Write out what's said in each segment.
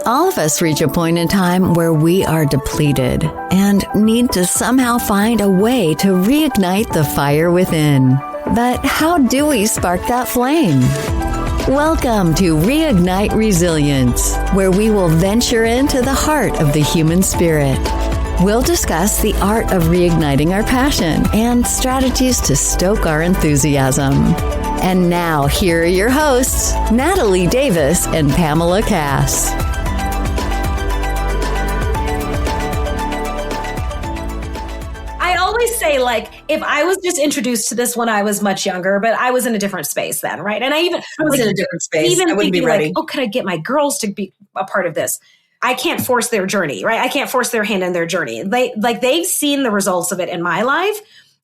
All of us reach a point in time where we are depleted and need to somehow find a way to reignite the fire within. But how do we spark that flame? Welcome to Reignite Resilience, where we will venture into the heart of the human spirit. We'll discuss the art of reigniting our passion and strategies to stoke our enthusiasm. And now, here are your hosts, Natalie Davis and Pamela Cass. Say, like, if I was just introduced to this when I was much younger, but I was in a different space then, right? And I was in a different space. Even I wouldn't be ready. Like, oh, could I get my girls to be a part of this? I can't force their journey, right? I can't force their hand in their journey. They've seen the results of it in my life,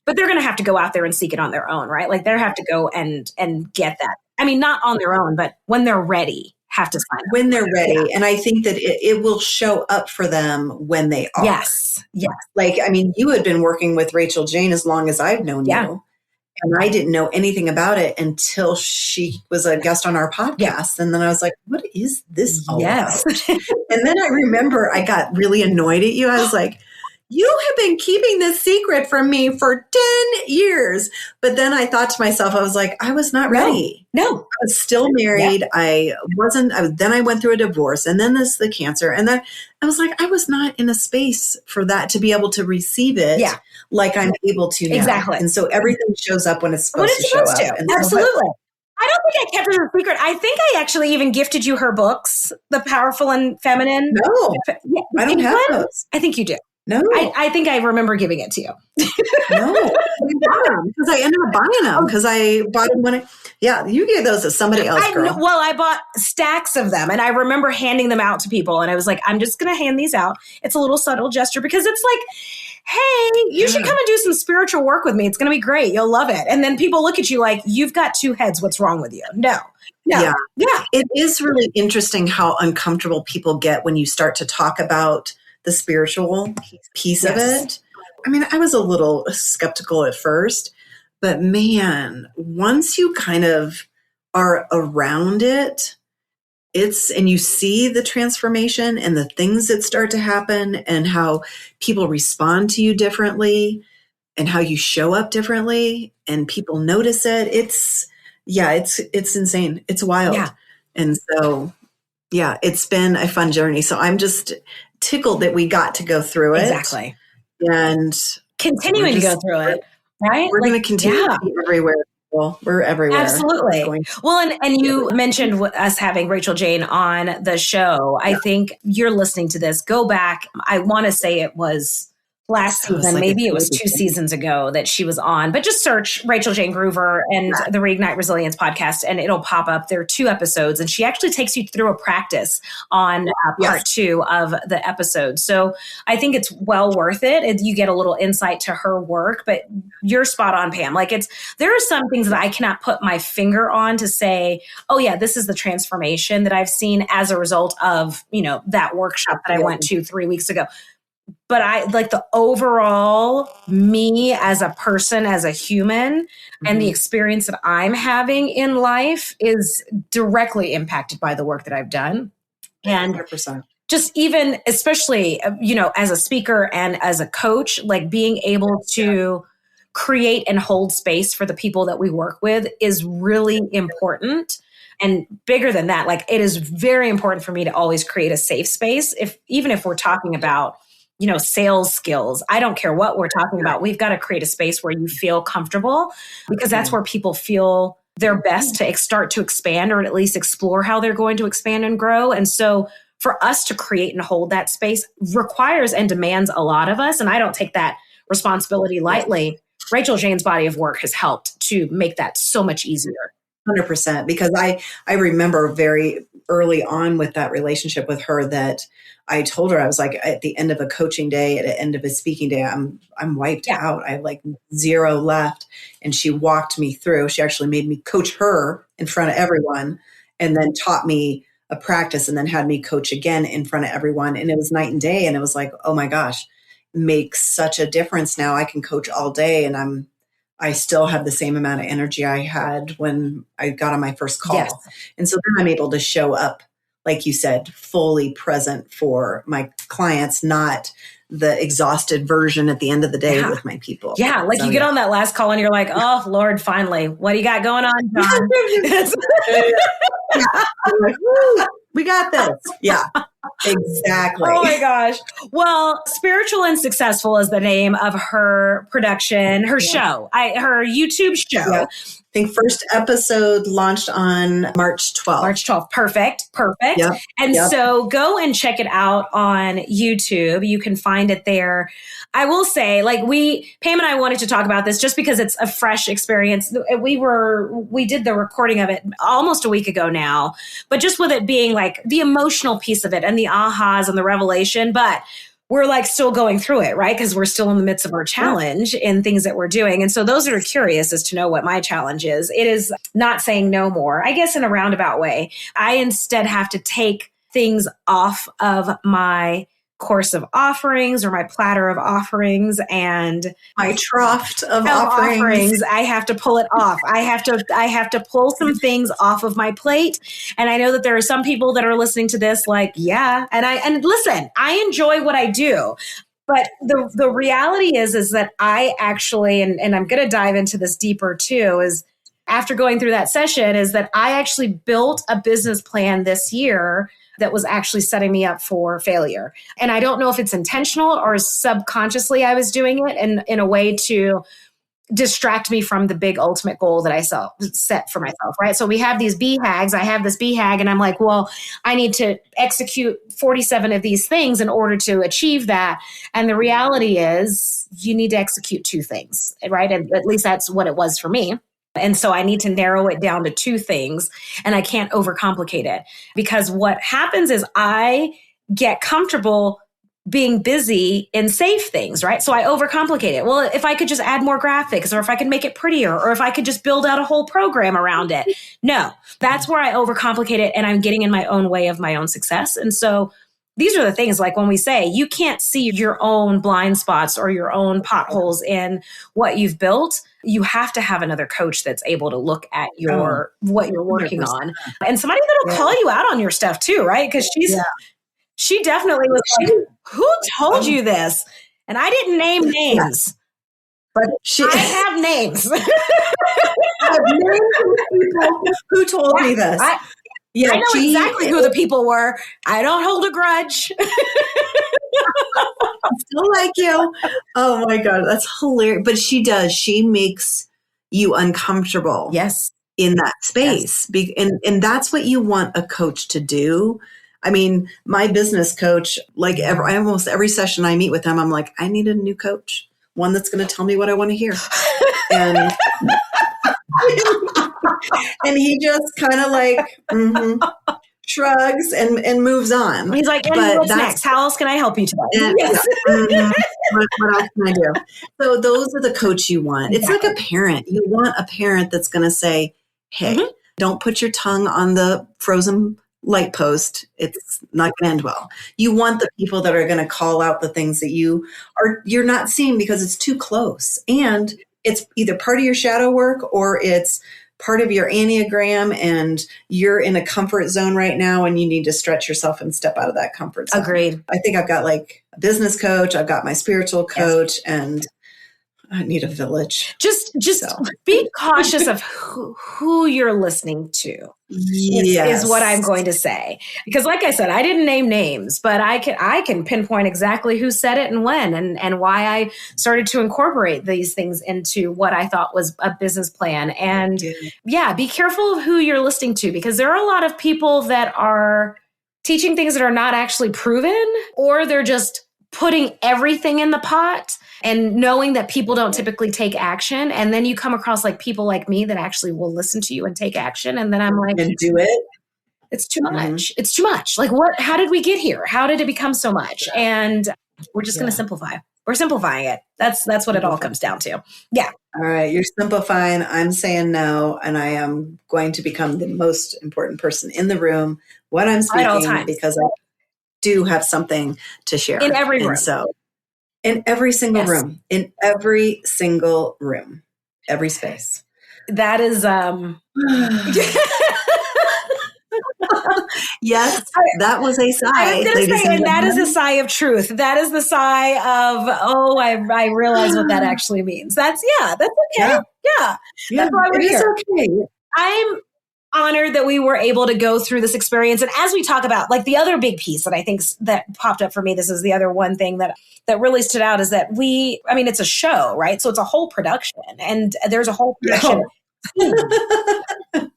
but they're going to have to go out there and seek it on their own, right? Like, they have to go and get that. I mean, not on their own, but when they're ready. Have to sign up. When they're ready. Yeah. And I think that it will show up for them when they are. Yes. Like, I mean, you had been working with Rachel Jane as long as I've known you. And I didn't know anything about it until she was a guest on our podcast. Yeah. And then I was like, what is this all about? And then I remember I got really annoyed at you. I was like, you have been keeping this secret from me for 10 years. But then I thought to myself, I was like, I was not ready. No. I was still married. Yeah. Then I went through a divorce and then the cancer. And then I was like, I was not in a space for that to be able to receive it like I'm able to now. Exactly. And so everything shows up when it's supposed to show up. And absolutely. I don't think I kept it a secret. I think I actually even gifted you her books, The Powerful and Feminine. No, I don't have those. I think you do. No, I think I remember giving it to you. No, because I ended up buying them because I bought them when you gave those to somebody else, girl. Well, I bought stacks of them and I remember handing them out to people and I was like, I'm just going to hand these out. It's a little subtle gesture because it's like, hey, you should come and do some spiritual work with me. It's going to be great. You'll love it. And then people look at you like, you've got two heads. What's wrong with you? No. Yeah. It is really interesting how uncomfortable people get when you start to talk about the spiritual piece of it. I mean, I was a little skeptical at first, but man, once you kind of are around it, and you see the transformation and the things that start to happen and how people respond to you differently and how you show up differently and people notice it. It's insane. It's wild. Yeah. And so, it's been a fun journey. So I'm just tickled that we got to go through it. Exactly. And continuing to go through it, right? We're going to continue to be everywhere. Well, we're everywhere. Absolutely. Well, and you mentioned us having Rachel Jane on the show. I think you're listening to this. Go back. I want to say it was last season, maybe it was 2 seasons ago that she was on, but just search Rachel Jane Groover and the Reignite Resilience podcast and it'll pop up. There are 2 episodes and she actually takes you through a practice on part 2 of the episode. So I think it's well worth it. You get a little insight to her work, but you're spot on, Pam. Like there are some things that I cannot put my finger on to say, oh yeah, this is the transformation that I've seen as a result of, that workshop that I went to 3 weeks ago. But I like the overall me as a person, as a human, and the experience that I'm having in life is directly impacted by the work that I've done. And 100%. Just even, especially, as a speaker and as a coach, like being able to create and hold space for the people that we work with is really important. And bigger than that, like it is very important for me to always create a safe space. Even if we're talking about sales skills. I don't care what we're talking about. We've got to create a space where you feel comfortable because that's where people feel their best to start to expand or at least explore how they're going to expand and grow. And so for us to create and hold that space requires and demands a lot of us. And I don't take that responsibility lightly. Rachel Jane's body of work has helped to make that so much easier. 100%. Because I remember very early on with that relationship with her that I told her, I was like, at the end of a coaching day, at the end of a speaking day, I'm wiped out. I have like 0 left. And she walked me through. She actually made me coach her in front of everyone and then taught me a practice and then had me coach again in front of everyone. And it was night and day. And it was like, oh my gosh, it makes such a difference now. I can coach all day and I still have the same amount of energy I had when I got on my first call. Yes. And so then I'm able to show up like you said, fully present for my clients, not the exhausted version at the end of the day with my people. Yeah. Like you get on that last call and you're like, oh Lord, finally, what do you got going on, John? I'm like, we got this. Yeah, exactly. Oh my gosh. Well, Spiritual and Successful is the name of her production, her show, her YouTube show. Yeah. I think first episode launched on March 12th. March 12th. Perfect. Yep. And so go and check it out on YouTube. You can find it there. I will say, like Pam and I wanted to talk about this just because it's a fresh experience. We did the recording of it almost a week ago now, but just with it being like the emotional piece of it and the ahas and the revelation, but we're like still going through it, right? Because we're still in the midst of our challenge in things that we're doing. And so those that are curious as to know what my challenge is, it is not saying no more, I guess in a roundabout way. I instead have to take things off of my course of offerings or my platter of offerings and my trough of offerings. I have to pull it off. I have to pull some things off of my plate. And I know that there are some people that are listening to this like, yeah. And listen, I enjoy what I do. But the reality is that I actually, and I'm going to dive into this deeper too, is after going through that session is that I actually built a business plan this year that was actually setting me up for failure. And I don't know if it's intentional or subconsciously I was doing it in a way to distract me from the big ultimate goal that I set for myself, right? So we have these BHAGs. I have this BHAG and I'm like, well, I need to execute 47 of these things in order to achieve that. And the reality is you need to execute 2 things, right? And at least that's what it was for me. And so I need to narrow it down to 2 things and I can't overcomplicate it because what happens is I get comfortable being busy in safe things, right? So I overcomplicate it. Well, if I could just add more graphics or if I could make it prettier or if I could just build out a whole program around it. No, that's where I overcomplicate it and I'm getting in my own way of my own success. And so these are the things like when we say you can't see your own blind spots or your own potholes in what you've built, you have to have another coach that's able to look at what you're working 100%. On and somebody that'll call you out on your stuff too, right? Because she definitely was like, who told you this? And I didn't name names. But I have names. I have names of people who told me this. I know exactly who the people were. I don't hold a grudge. I still like you. Oh my God, that's hilarious. But she does. She makes you uncomfortable. Yes. In that space. Yes. And that's what you want a coach to do. I mean, my business coach, like almost every session I meet with him, I'm like, I need a new coach. One that's going to tell me what I want to hear. And and he just kind of like shrugs and moves on. He's like, what's next? How else can I help you today? Yes. What else can I do? So those are the coach you want. It's like a parent. You want a parent that's going to say, hey, don't put your tongue on the frozen light post. It's not going to end well. You want the people that are going to call out the things that you're not seeing because it's too close. And it's either part of your shadow work or it's part of your Enneagram and you're in a comfort zone right now and you need to stretch yourself and step out of that comfort zone. Agreed. I think I've got like a business coach, I've got my spiritual coach, and I need a village. Just be cautious of who you're listening to. Yes. Is what I'm going to say. Because like I said, I didn't name names, but I can pinpoint exactly who said it and when and why I started to incorporate these things into what I thought was a business plan. And be careful of who you're listening to because there are a lot of people that are teaching things that are not actually proven, or they're just putting everything in the pot and knowing that people don't typically take action. And then you come across like people like me that actually will listen to you and take action. And then I'm like, and do it. It's too much. It's too much. Like how did we get here? How did it become so much? And we're just going to simplify. We're simplifying it. That's what it all comes down to. Yeah. All right. You're simplifying. I'm saying no. And I am going to become the most important person in the room when I'm speaking at all times. Because I do have something to share. In every room. And so in every single room, every space. That is, Yes, that was a sigh. I was going to say, and that is a sigh of truth. That is the sigh of, oh, I realize what that actually means. That's okay. Yeah. That's why we're here. Okay. I'm honored that we were able to go through this experience. And as we talk about, like, the other big piece that I think that popped up for me, this is the other one thing that really stood out, is that it's a show, right? So it's a whole production, and there's a whole production.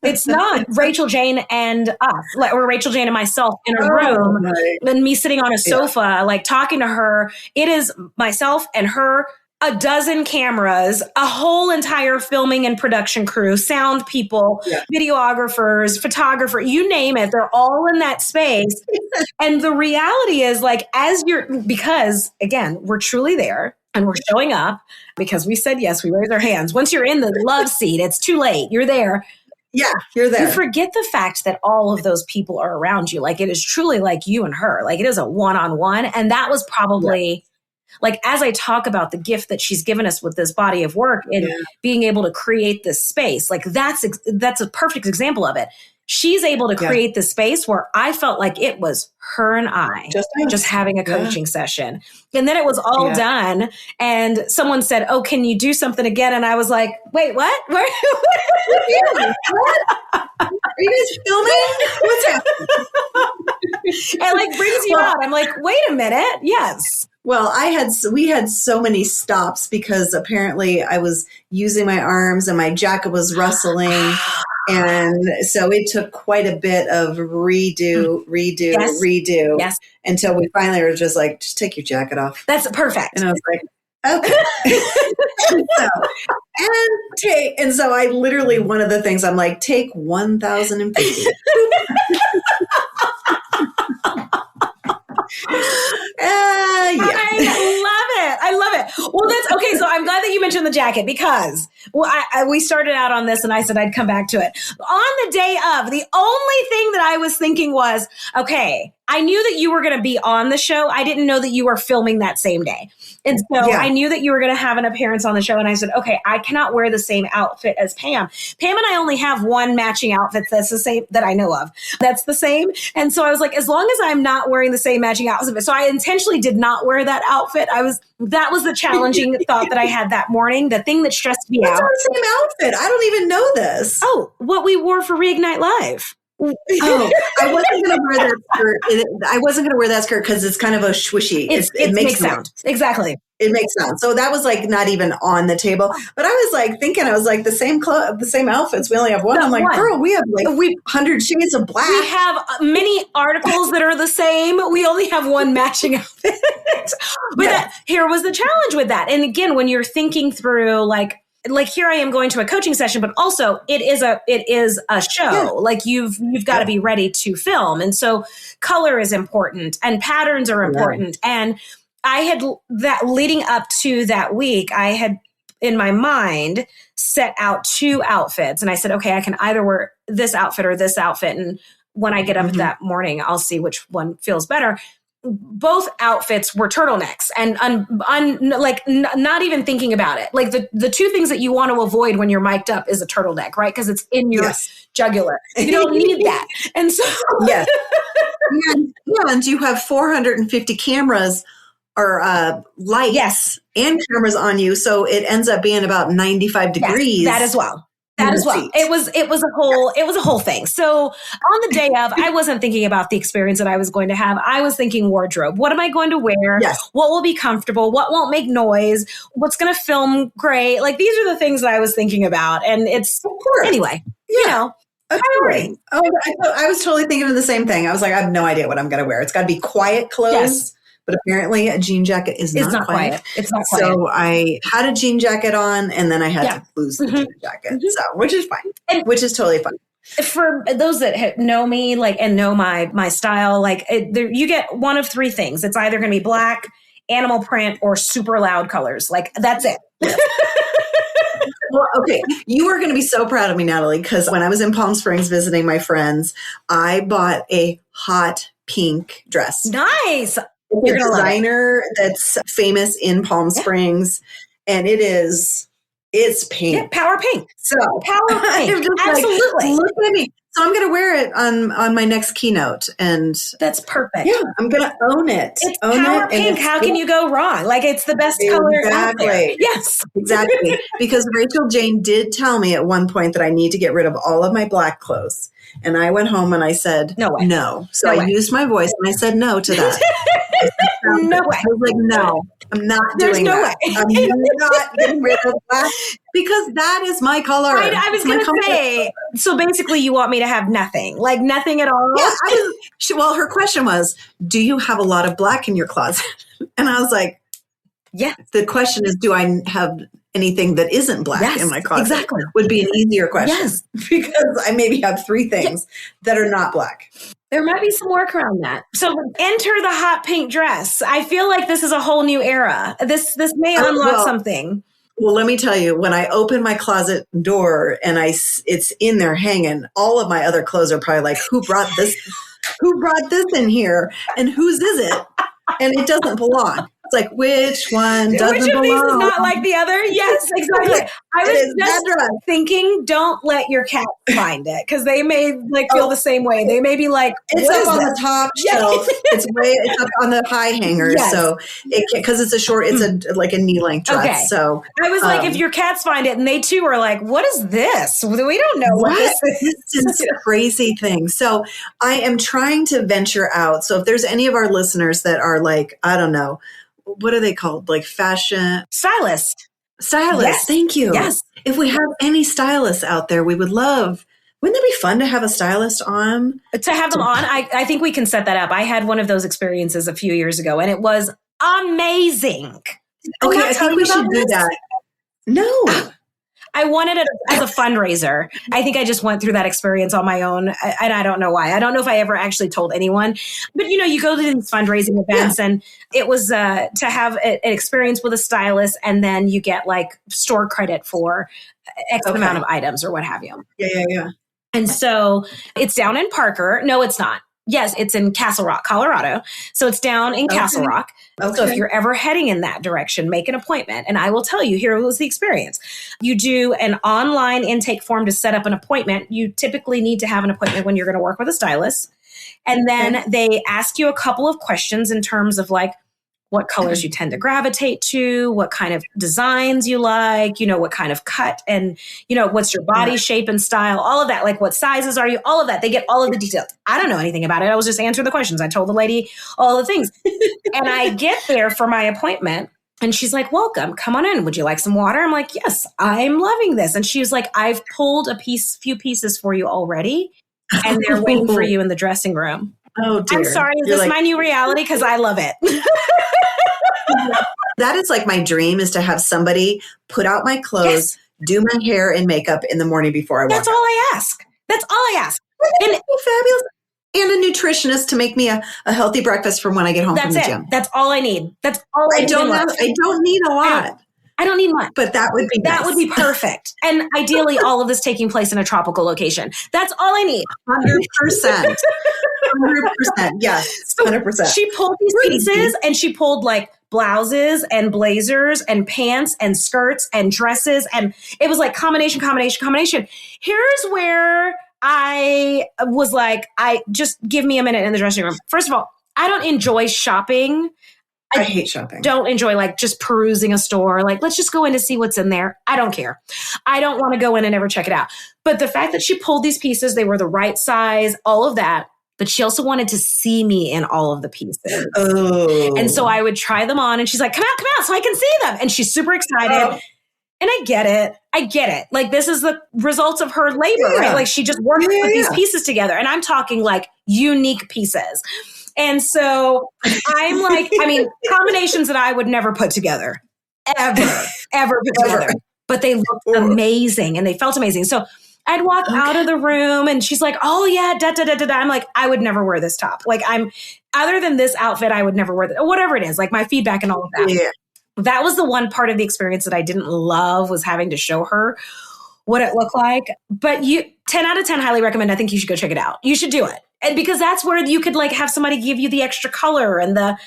It's not Rachel Jane and us, or Rachel Jane and myself in a room, and me sitting on a sofa, like talking to her. It is myself and her, a dozen cameras, a whole entire filming and production crew, sound people, videographers, photographer, you name it. They're all in that space. And the reality is, like, because again, we're truly there and we're showing up because we said yes, we raised our hands. Once you're in the love seat, it's too late. You're there. Yeah, you're there. You forget the fact that all of those people are around you. Like, it is truly like you and her. Like, it is a one-on-one. And that was probably... Like, as I talk about the gift that she's given us with this body of work and being able to create this space, like that's a perfect example of it. She's able to create this space where I felt like it was her and I just having a coaching session. And then it was all done. And someone said, "Oh, can you do something again?" And I was like, "Wait, what? What? Are you guys filming? What's happening?" It like brings you out. I'm like, "Wait a minute. Yes." Well, we had so many stops because apparently I was using my arms and my jacket was rustling. And so it took quite a bit of redo until we finally were just like, just take your jacket off. That's perfect. And I was like, okay. And so I literally, one of the things I'm like, take 1,050. I love it. Well, that's okay. So I'm glad that you mentioned the jacket because we started out on this and I said I'd come back to it. On the day of, the only thing that I was thinking was, okay, I knew that you were going to be on the show. I didn't know that you were filming that same day. And so I knew that you were going to have an appearance on the show. And I said, okay, I cannot wear the same outfit as Pam. Pam and I only have one matching outfit that's the same that I know of. That's the same. And so I was like, as long as I'm not wearing the same matching outfit. So I intentionally did not wear that outfit. That was the challenging thought that I had that morning. The thing that stressed me out. It's the same outfit. I don't even know this. Oh, what we wore for Reignite Live. Oh, I wasn't going to wear that skirt. I wasn't going to wear that skirt because it's kind of a swishy. It makes sound. Exactly. It makes sound. So that was like not even on the table. But I was like thinking, the same outfits. We only have one. I'm like, girl, we have like 100 shades of black. We have many articles that are the same. We only have one matching outfit. But here was the challenge with that. And again, when you're thinking through like here I am going to a coaching session, but also it is a show. Yeah. Like you've got to be ready to film. And so color is important and patterns are important. Yeah. And I had that leading up to that week, I had in my mind set out 2 outfits and I said, okay, I can either wear this outfit or this outfit. And when I get up that morning, I'll see which one feels better. Both outfits were turtlenecks and not even thinking about it. Like the 2 things that you want to avoid when you're mic'd up is a turtleneck, right? Because it's in your jugular. You don't need that. And so, and you have 450 cameras or lights and cameras on you. So it ends up being about 95 degrees. That as well. It was a whole thing. So on the day of, I wasn't thinking about the experience that I was going to have. I was thinking wardrobe. What am I going to wear? Yes. What will be comfortable? What won't make noise? What's going to film great? Like these are the things that I was thinking about. And it's anyway, priority. Oh, I was totally thinking of the same thing. I was like, I have no idea what I'm going to wear. It's got to be quiet clothes. Yes. But apparently a jean jacket is not quiet. It's not quiet. So I had a jean jacket on and then I had to lose the jean jacket. So, which is fine, which is totally fine. For those that know me, and know my style, you get one of 3 things. It's either going to be black, animal print, or super loud colors. Like that's it. Yes. Well, okay. You are going to be so proud of me, Natalie, because when I was in Palm Springs visiting my friends, I bought a hot pink dress. Nice. It's a designer that's famous in Palm Springs, and it's pink. Yeah, power pink. So power pink. Absolutely. Look at me. So I'm going to wear it on my next keynote, and that's perfect. Yeah, I'm going to own it. It's power pink. How can you go wrong? Like, it's the best color out there. Yes, exactly. Because Rachel Jane did tell me at one point that I need to get rid of all of my black clothes, and I went home and I said no. So I used my voice and I said no to that. No way. I was like, no, I'm not doing that. I'm not getting rid of black because that is my color. I was going to say, so basically you want me to have nothing, like nothing at all? Yeah. Well, her question was, do you have a lot of black in your closet? And I was like, yeah. The question is, do I have anything that isn't black in my closet? Exactly. Would be an easier question. Yes. Because I maybe have 3 things that are not black. There might be some work around that. So enter the hot pink dress. I feel like this is a whole new era. This may unlock something. Well, let me tell you, when I open my closet door and it's in there hanging, all of my other clothes are probably like, who brought this? Who brought this in here? And whose is it? And it doesn't belong. It's like, which one doesn't belong? Which of these is not like the other? Yes, exactly. I was just thinking, don't let your cat find it, because they may feel the same way. They may be like, it's up on the top shelf. It's up on the high hanger. Yes. So because it's like a knee length dress. Okay. So I was like, if your cats find it and they too are like, what is this? We don't know what this is. It's a crazy thing. So I am trying to venture out. So if there's any of our listeners that are like, I don't know, what are they called? Like fashion stylists. Yes. Thank you. Yes. If we have any stylists out there, we would love. Wouldn't it be fun to have a stylist on? To have them on, I think we can set that up. I had one of those experiences a few years ago, and it was amazing. Okay, I think we should do that. No. I wanted it as a fundraiser. I think I just went through that experience on my own, and I don't know why. I don't know if I ever actually told anyone. But, you go to these fundraising events, and it was to have an experience with a stylist, and then you get store credit for X amount of items or what have you. Yeah. And so it's down in Parker. No, it's not. Yes, it's in Castle Rock, Colorado. So it's down in Castle Rock. Okay. So if you're ever heading in that direction, make an appointment. And I will tell you, here was the experience. You do an online intake form to set up an appointment. You typically need to have an appointment when you're going to work with a stylist. And then they ask you a couple of questions in terms of what colors you tend to gravitate to, what kind of designs you like, what kind of cut, and, what's your body shape and style, all of that, what sizes are you, all of that. They get all of the details. I don't know anything about it. I was just answering the questions. I told the lady all the things. And I get there for my appointment, and she's like, welcome, come on in. Would you like some water? I'm like, yes, I'm loving this. And she was like, I've pulled few pieces for you already, and they're waiting for you in the dressing room. Oh, dear. I'm sorry. Is this my new reality? Because I love it. That is my dream, is to have somebody put out my clothes, do my hair and makeup in the morning before I walk. That's all I ask. And it'd be fabulous. And a nutritionist to make me a healthy breakfast from when I get home from the gym. That's all I need. That's all I need. I don't need a lot. I don't need much. But that would be nice. That would be perfect. And ideally, all of this taking place in a tropical location. That's all I need. 100%. 100%. Yes. 100%. She pulled these pieces, and she pulled blouses and blazers and pants and skirts and dresses. And it was combination. Here's where I was I just give me a minute in the dressing room. First of all, I don't enjoy shopping. I hate shopping. Don't enjoy just perusing a store. Let's just go in to see what's in there. I don't care. I don't want to go in and ever check it out. But the fact that she pulled these pieces, they were the right size, all of that. But she also wanted to see me in all of the pieces. Oh. And so I would try them on, and she's like, come out so I can see them. And she's super excited. Oh. And I get it. This is the results of her labor, right? She just worked with these pieces together. And I'm talking unique pieces. And so I'm combinations that I would never put together, ever put together. But they looked amazing, and they felt amazing. So I'd walk out of the room, and she's like, oh yeah, I'm like, I would never wear this top. Other than this outfit, I would never wear that. Whatever it is, my feedback and all of that. Yeah. That was the one part of the experience that I didn't love, was having to show her what it looked like. But 10 out of 10, highly recommend. I think you should go check it out. You should do it. And because that's where you could have somebody give you the extra color and the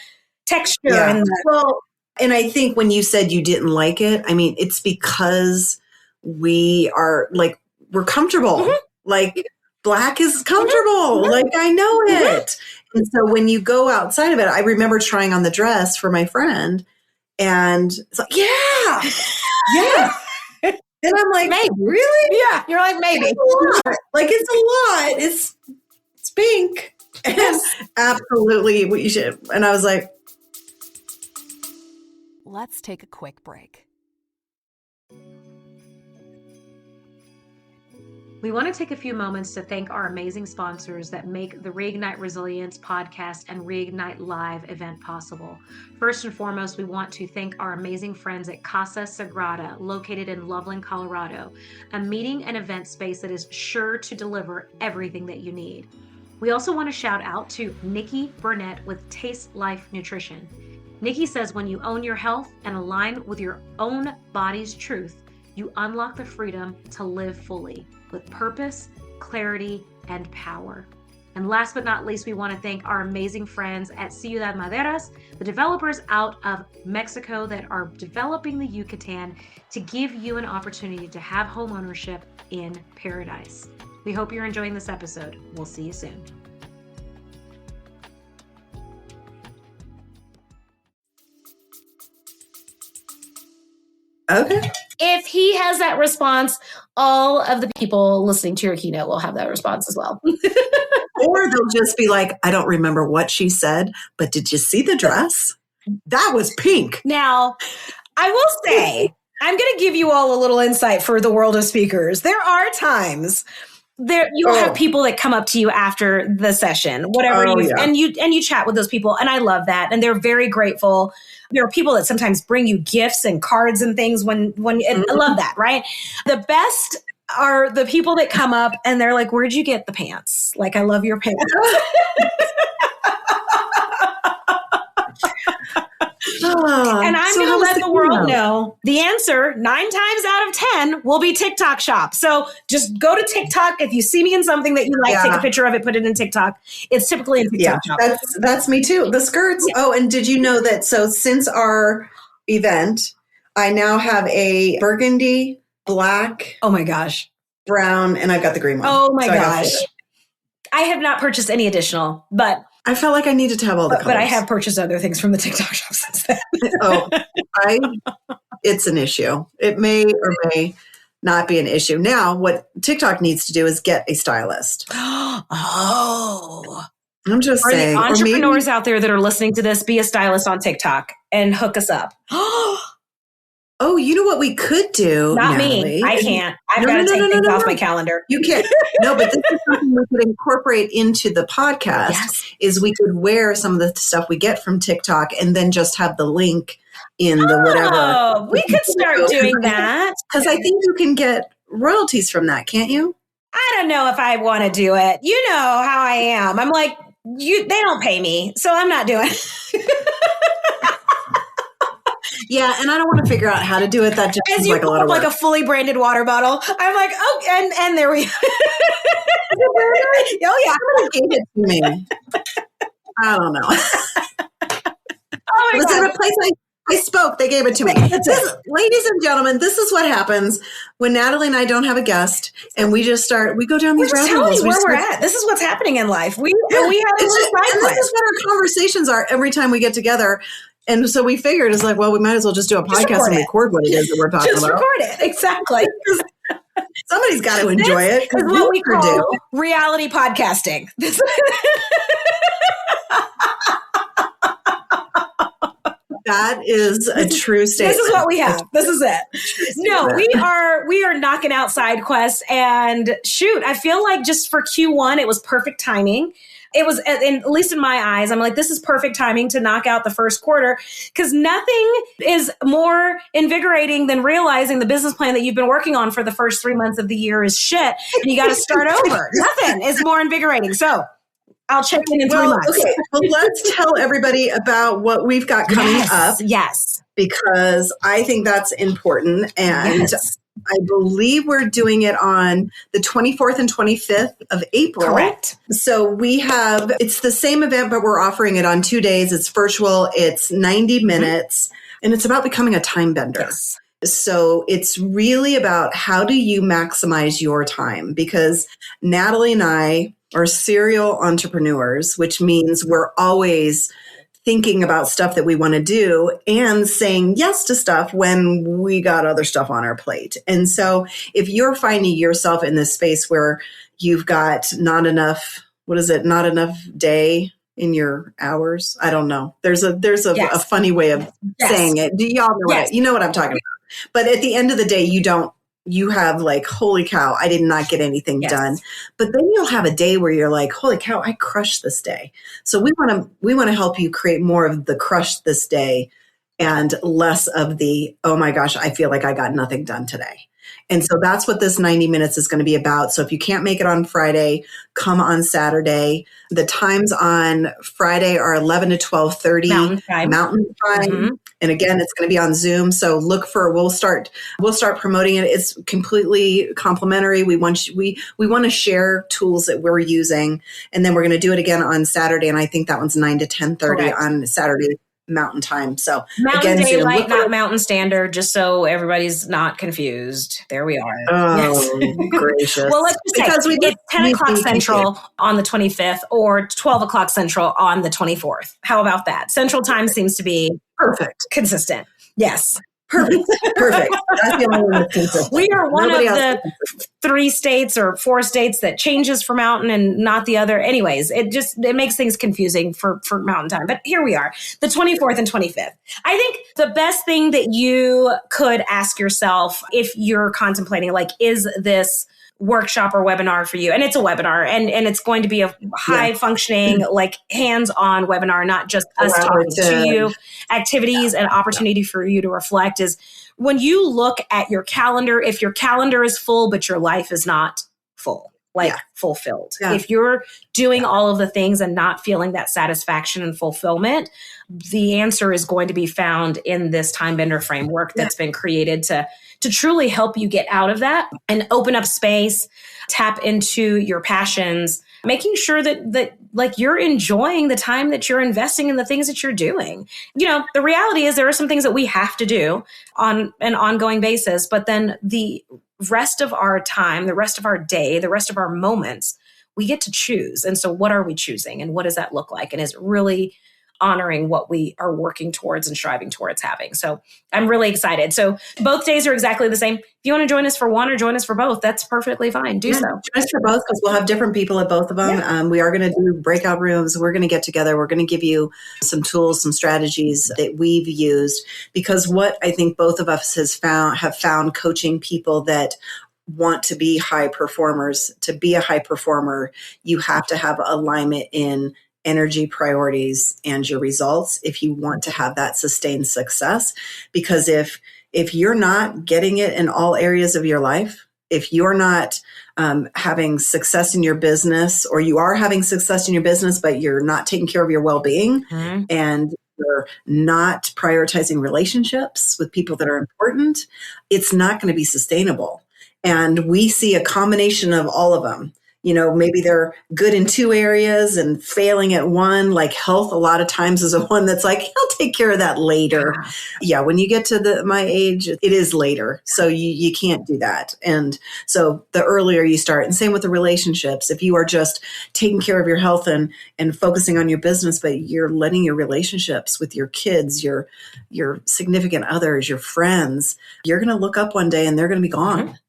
texture. Yeah. And I think when you said you didn't like it, it's because we are we're comfortable. Mm-hmm. black is comfortable. Like, I know it. And so when you go outside of it, I remember trying on the dress for my friend and it's like, yeah. And I'm like, maybe. Really? Yeah. You're like, maybe. It's a lot. Like, it's a lot. It's pink. And absolutely what you should. And I was like, let's take a quick break. We want to take a few moments to thank our amazing sponsors that make the Reignite Resilience podcast and Reignite Live event possible. First and foremost, we want to thank our amazing friends at Casa Sagrada, located in Loveland, Colorado, a meeting and event space that is sure to deliver everything that you need. We also want to shout out to Nikki Burnett with Taste Life Nutrition. Nikki says when you own your health and align with your own body's truth, you unlock the freedom to live fully with purpose, clarity, and power. And last but not least, we want to thank our amazing friends at Ciudad Maderas, the developers out of Mexico that are developing the Yucatan to give you an opportunity to have home ownership in paradise. We hope you're enjoying this episode. We'll see you soon. okay. If he has that response, all of the people listening to your keynote will have that response as well. Or they'll just be like, I don't remember what she said, but did you see the dress? That was pink. Now, I will say, I'm going to give you all a little insight for the world of speakers. There are times you'll have people that come up to you after the session, whatever and you chat with those people. And I love that. And they're very grateful. There are people that sometimes bring you gifts and cards and things when I love that, right? The best are the people that come up and they're like, where'd you get the pants? Like, I love your pants. And I'm going to let the world know the answer 9 times out of 10 will be TikTok shop. So just go to TikTok. If you see me in something that you like, take a picture of it, put it in TikTok. It's typically in TikTok shop. That's me too. The skirts. Yeah. Oh, and did you know that? So since our event, I now have a burgundy, black. Oh my gosh. Brown, and I've got the green one. Oh my gosh. I have not purchased any additional, but I felt like I needed to have all the colors. But I have purchased other things from the TikTok shop since then. It's an issue. It may or may not be an issue. Now, what TikTok needs to do is get a stylist. Oh. I'm just saying. The entrepreneurs out there that are listening to this, be a stylist on TikTok and hook us up. Oh, you know what we could do? Not Natalie? Me. I can't. I've got to take things off my calendar. You can't. No, but this is something we could incorporate into the podcast. Yes. Is we could wear some of the stuff we get from TikTok and then just have the link in the whatever. Oh, we could start doing that. Because I think you can get royalties from that, can't you? I don't know if I want to do it. You know how I am. I'm like, they don't pay me, so I'm not doing it. Yeah, and I don't want to figure out how to do it. That just as seems you like a lot of work. Like a fully branded water bottle. I'm like, oh, and there we go. Oh yeah, somebody gave it to me. I don't know. Oh my it was God. in a place I spoke. They gave it to me. Ladies and gentlemen, this is what happens when Natalie and I don't have a guest, and we just we go down these rabbit holes. Where we're at. This is what's happening in life. We have a this is what our conversations are every time we get together. And so we figured it's like, well, we might as well just do a podcast and record what it is that we're talking about. Just record it. Exactly. Somebody's got to enjoy it. This is what we call reality podcasting. That is a true statement. This is what we have. This is it. No, we are knocking out side quests, and shoot, I feel like just for Q1, it was perfect timing. It was, at least in my eyes, I'm like, this is perfect timing to knock out the first quarter, because nothing is more invigorating than realizing the business plan that you've been working on for the first 3 months of the year is shit, and you got to start over. Nothing is more invigorating. So I'll check in 3 months. Okay. Well, let's tell everybody about what we've got coming up. Yes. Because I think that's important. And I believe we're doing it on the 24th and 25th of April. Correct. So it's the same event, but we're offering it on 2 days. It's virtual. It's 90 minutes. And it's about becoming a time bender. Yes. So it's really about how do you maximize your time? Because Natalie and I are serial entrepreneurs, which means we're always thinking about stuff that we want to do and saying yes to stuff when we got other stuff on our plate. And so if you're finding yourself in this space where you've got not enough day in your hours, I don't know. There's a funny way of saying it. Do y'all know you know what I'm talking about? But at the end of the day, you have like, holy cow, I did not get anything done. But then you'll have a day where you're like, holy cow, I crushed this day. So we want to help you create more of the crush this day and less of the, oh my gosh, I feel like I got nothing done today. And so that's what this 90 minutes is going to be about. So if you can't make it on Friday, come on Saturday. The times on Friday are 11 to 12:30 Mountain time. Mm-hmm. And again, it's going to be on Zoom. So we'll start promoting it. It's completely complimentary. We want to share tools that we're using. And then we're going to do it again on Saturday. And I think that one's 9 to 10:30 on Saturday Mountain time. So Mountain Daylight, not Mountain Standard, just so everybody's not confused. There we are. Oh, gracious. Well, let's just say it's 10 o'clock Central on the 25th or 12 o'clock Central on the 24th. How about that? Central time seems to be perfect. Consistent. Yes. Perfect. That's the only one that's consistent. We are one of the 3 states or 4 states that changes for Mountain and not the other. Anyways, it makes things confusing for Mountain time. But here we are, the 24th and 25th. I think the best thing that you could ask yourself if you're contemplating, like, is this workshop or webinar for you? And it's a webinar and it's going to be a high functioning, like hands-on webinar, not just us talking to you, activities and opportunity for you to reflect is when you look at your calendar, if your calendar is full, but your life is not full, fulfilled. Yeah. If you're doing all of the things and not feeling that satisfaction and fulfillment, the answer is going to be found in this time bender framework that's been created to truly help you get out of that and open up space, tap into your passions, making sure that like you're enjoying the time that you're investing in the things that you're doing. You know, the reality is there are some things that we have to do on an ongoing basis, but then the rest of our time, the rest of our day, the rest of our moments, we get to choose. And so what are we choosing and what does that look like? And is it really honoring what we are working towards and striving towards having? So I'm really excited. So both days are exactly the same. If you want to join us for one or join us for both, that's perfectly fine. Do so. Join us for both because we'll have different people at both of them. Yeah. We are going to do breakout rooms. We're going to get together. We're going to give you some tools, some strategies that we've used, because what I think both of us have found coaching people that want to be high performers. To be a high performer, you have to have alignment in energy priorities and your results if you want to have that sustained success. Because if you're not getting it in all areas of your life, if you're not having success in your business, or you are having success in your business, but you're not taking care of your well-being and you're not prioritizing relationships with people that are important, it's not going to be sustainable. And we see a combination of all of them. You know, maybe they're good in 2 areas and failing at one, like health a lot of times is a one that's like, I'll take care of that later. Yeah, when you get to my age, it is later. So you can't do that. And so the earlier you start, and same with the relationships. If you are just taking care of your health and focusing on your business, but you're letting your relationships with your kids, your significant others, your friends, you're going to look up one day and they're going to be gone.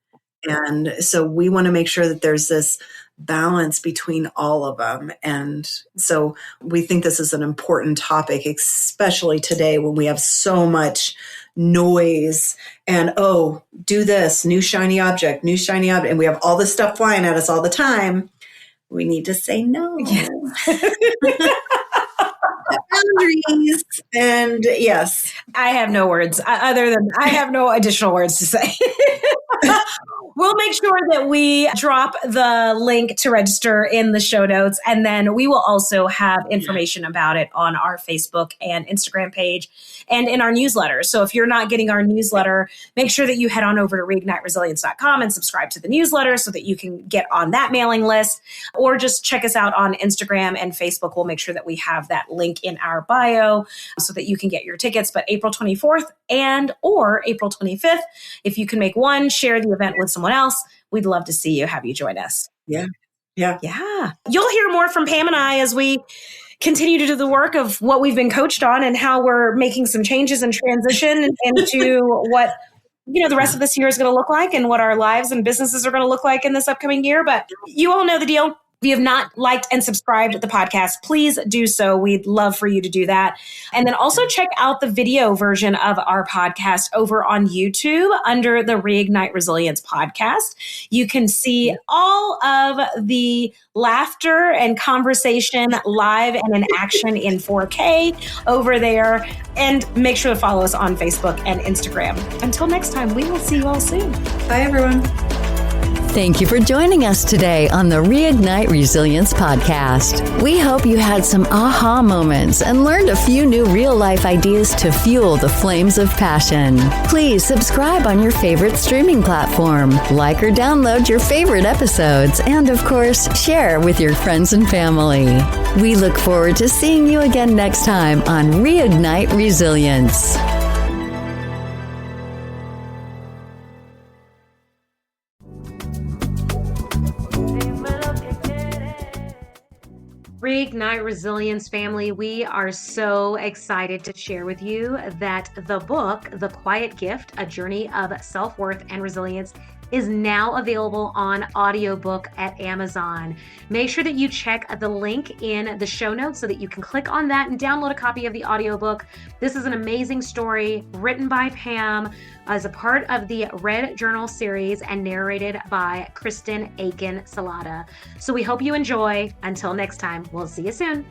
And so we want to make sure that there's this balance between all of them. And so we think this is an important topic, especially today when we have so much noise and, do this, new shiny object, and we have all this stuff flying at us all the time. We need to say no. Boundaries. And yes. I have no words I have no additional words to say. We'll make sure that we drop the link to register in the show notes. And then we will also have information about it on our Facebook and Instagram page and in our newsletter. So if you're not getting our newsletter, make sure that you head on over to reigniteresilience.com and subscribe to the newsletter so that you can get on that mailing list, or just check us out on Instagram and Facebook. We'll make sure that we have that link in our bio so that you can get your tickets. But April 24th and or April 25th, if you can make one, share the event with someone else. We'd love to see you, have you join us. Yeah. You'll hear more from Pam and I as we continue to do the work of what we've been coached on and how we're making some changes and transition into what the rest of this year is going to look like and what our lives and businesses are going to look like in this upcoming year. But you all know the deal. If you have not liked and subscribed to the podcast, please do so. We'd love for you to do that. And then also check out the video version of our podcast over on YouTube under the Reignite Resilience podcast. You can see all of the laughter and conversation live and in action in 4K over there. And make sure to follow us on Facebook and Instagram. Until next time, we will see you all soon. Bye, everyone. Thank you for joining us today on the Reignite Resilience podcast. We hope you had some aha moments and learned a few new real-life ideas to fuel the flames of passion. Please subscribe on your favorite streaming platform, like or download your favorite episodes, and of course, share with your friends and family. We look forward to seeing you again next time on Reignite Resilience. Reignite Resilience family, we are so excited to share with you that the book, The Quiet Gift, A Journey of Self-Worth and Resilience, is now available on audiobook at Amazon. Make sure that you check the link in the show notes so that you can click on that and download a copy of the audiobook. This is an amazing story written by Pam as a part of the Red Journal series and narrated by Kristen Aiken Salata. So we hope you enjoy. Until next time, we'll see you soon.